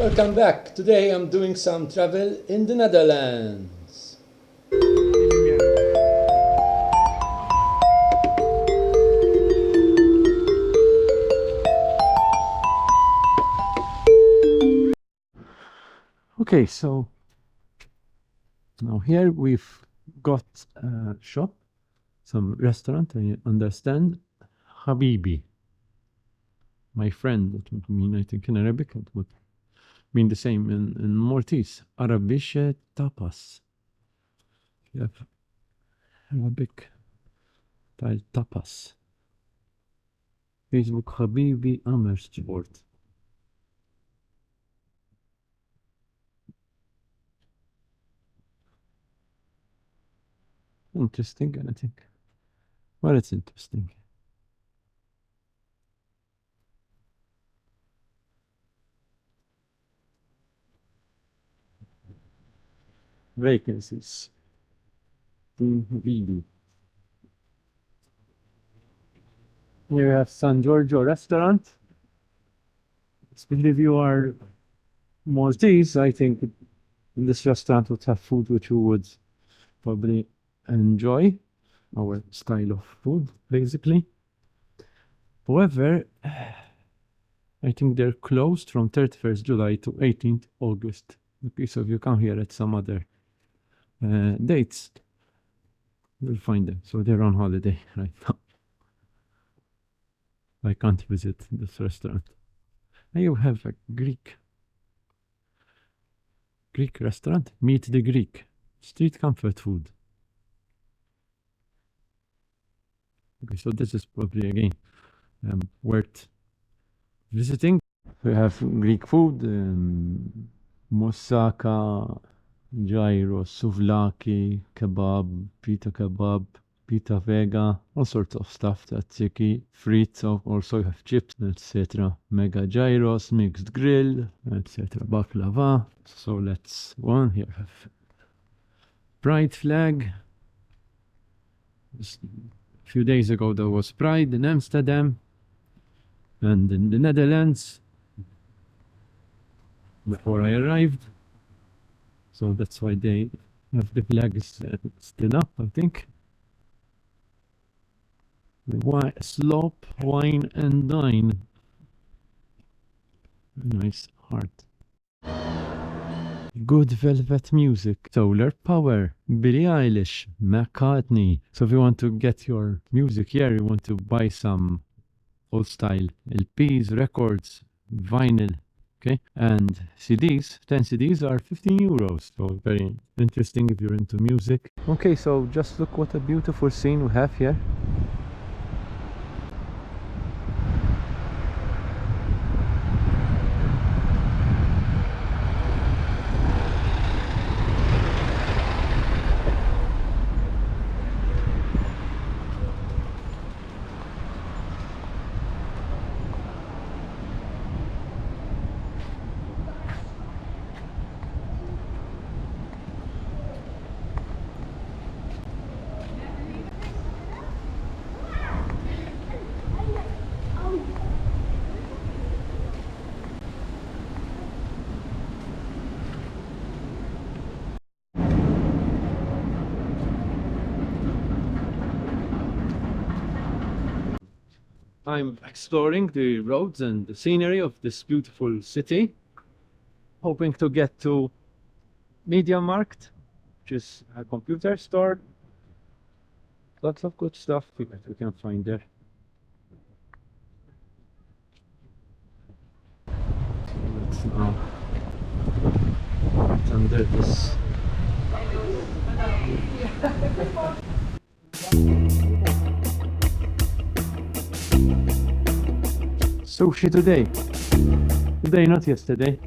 Welcome back. Today I'm doing some travel in the Netherlands. Okay, so now here we've got a shop, some restaurant, I understand. Habibi. My friend, that would mean, I think in Arabic, it would mean the same in Maltese. Arabische tapas. You have Arabic style tapas. Facebook Habibi Amersfoort. Interesting, I think. Well, it's interesting. Vacancies. Habibi. Here we have San Giorgio restaurant. Especially if you are Maltese, I think this restaurant would have food which you would probably enjoy. Our style of food, basically. However, I think they're closed from 31st July to 18th August. Okay, so if you come here at some other dates, you'll find them. So they're on holiday right now. I can't visit this restaurant. And you have a Greek restaurant, Meet the Greek, street comfort food. Okay, so this is probably again worth visiting. We have Greek food, moussaka, gyro, souvlaki, kebab, pita vega, all sorts of stuff, tzatziki, frites, also you have chips, etc. Mega gyros, mixed grill, etc. Baklava. So let's go on. Here have Pride flag. Just a few days ago there was Pride in Amsterdam and in the Netherlands before I arrived. So that's why they have the flags still up, I think. Slop, wine and dine. Nice heart. Good velvet music, solar power, Billie Eilish, McCartney. So if you want to get your music here, you want to buy some old style LPs, records, vinyl, okay? And CDs, 10 CDs are 15 euros. So very interesting if you're into music. Okay, so just look what a beautiful scene we have here. I'm exploring the roads and the scenery of this beautiful city, hoping to get to Media Markt, which is a computer store. Lots of good stuff we can find there. So let's now get under this. Sushi today. Today, not yesterday.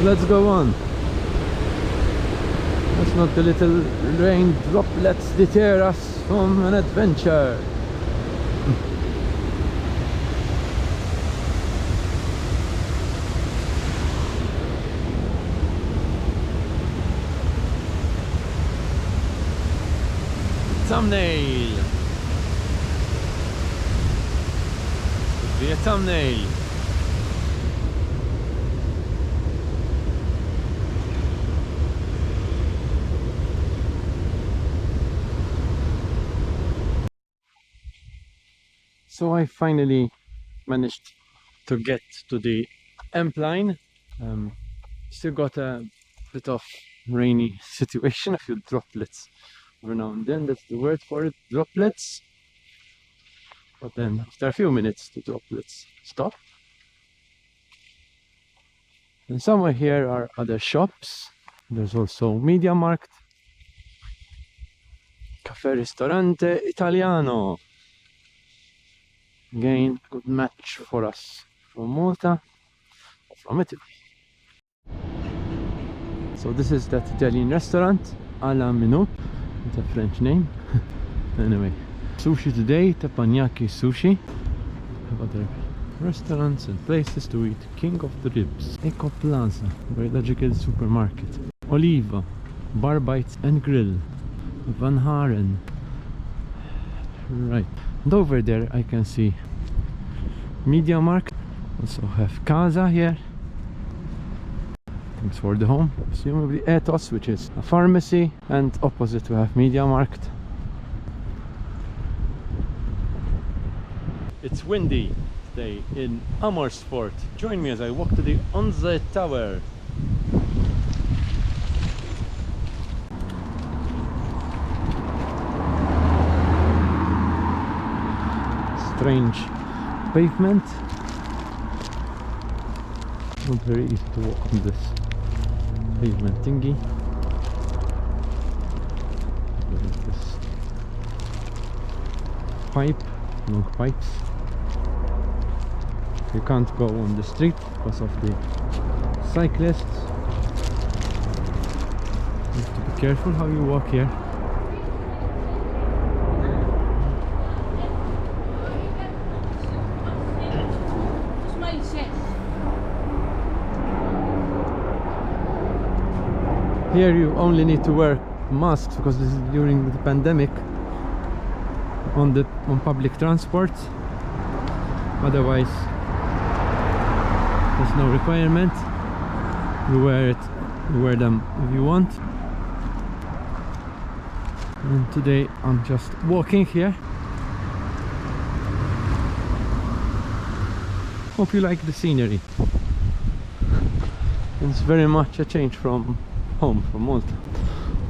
let's go on. Let's not the little rain droplets deter us from an adventure. Thumbnail. Could be a thumbnail. So I finally managed to get to the Amp line. Still got a bit of rainy situation, a few droplets every now and then, that's the word for it, droplets. But then after a few minutes the droplets stop. And somewhere here are other shops. There's also Media Markt, Caffè Ristorante Italiano. Again, good match for us from Malta or from Italy. So this is that Italian restaurant, Ala Menu, it's a French name. Anyway, sushi today, teppanyaki sushi. Have other restaurants and places to eat. King of the Ribs, Eco Plaza, biological supermarket, Oliva, Bar Bites and Grill, Van Haren. Right, and over there I can see Media Markt. Also have Casa here. Thanks for the home. Presumably Ethos, which is a pharmacy, and opposite we have Media Markt. It's windy today in Amersfoort. Join me as I walk to the Onze Tower. Strange pavement. Not very easy to walk on this pavement thingy. Look at this pipe, long pipes. You can't go on the street because of the cyclists. You have to be careful how you walk here. Here you only need to wear masks because this is during the pandemic on public transport. Otherwise there's no requirement. You wear them if you want. And today I'm just walking here. Hope you like the scenery. It's very much a change from home, from Malta.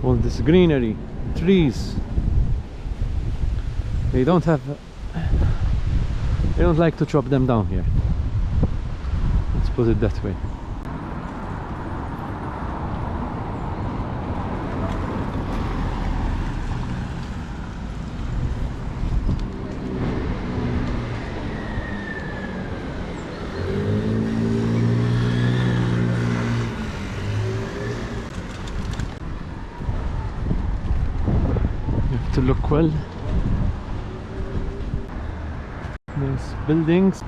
All this greenery, trees. They don't like to chop them down here. Let's put it that way. To look well. There's buildings.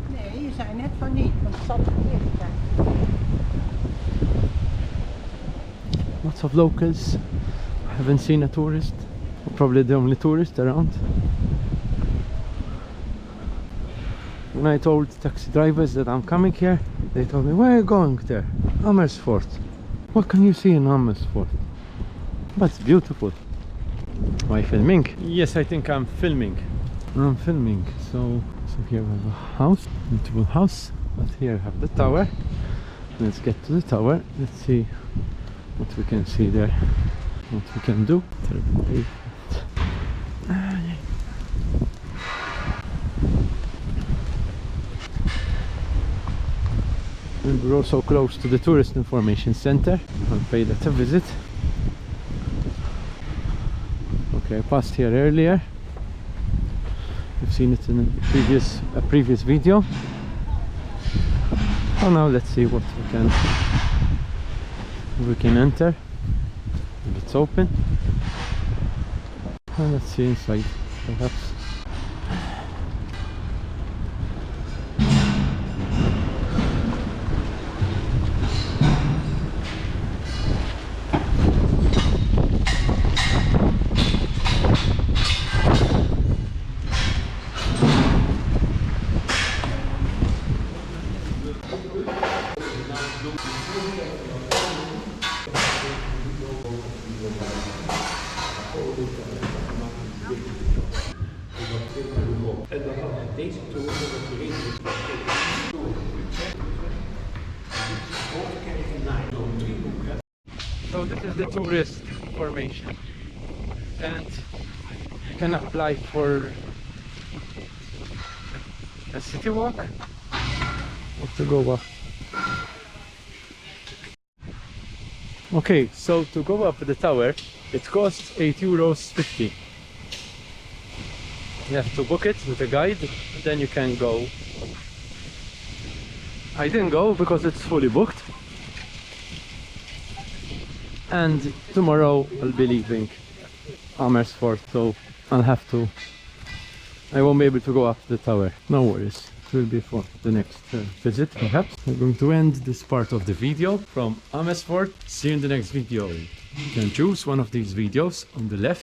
Nee, je zei net van niet, want het zal verkeerd zijn. Lots of locals. I haven't seen a tourist. Probably the only tourist around. When I told taxi drivers that I'm coming here, they told me, where are you going there? Amersfoort. What can you see in Amersfoort? But it's beautiful. Am I filming? Yes, I think I'm filming. I'm filming. So here we have a house, beautiful house. But here I have the tower. Let's get to the tower. Let's see what we can see there. What we can do. And we're also close to the Tourist Information Center. I'll pay that a visit. Okay, I passed here earlier. You've seen it in a previous video. Oh, now let's see what we can enter. If it's open. And let's see inside, perhaps. So this is the tourist information, and you can apply for a city walk or to go up. Okay, so to go up the tower, it costs €8.50. You have to book it with a guide, and then you can go. I didn't go because it's fully booked. And tomorrow I'll be leaving Amersfoort, so I won't be able to go up the tower. No worries, it will be for the next visit perhaps. I'm going to end this part of the video from Amersfoort. See you in the next video. You can choose one of these videos on the left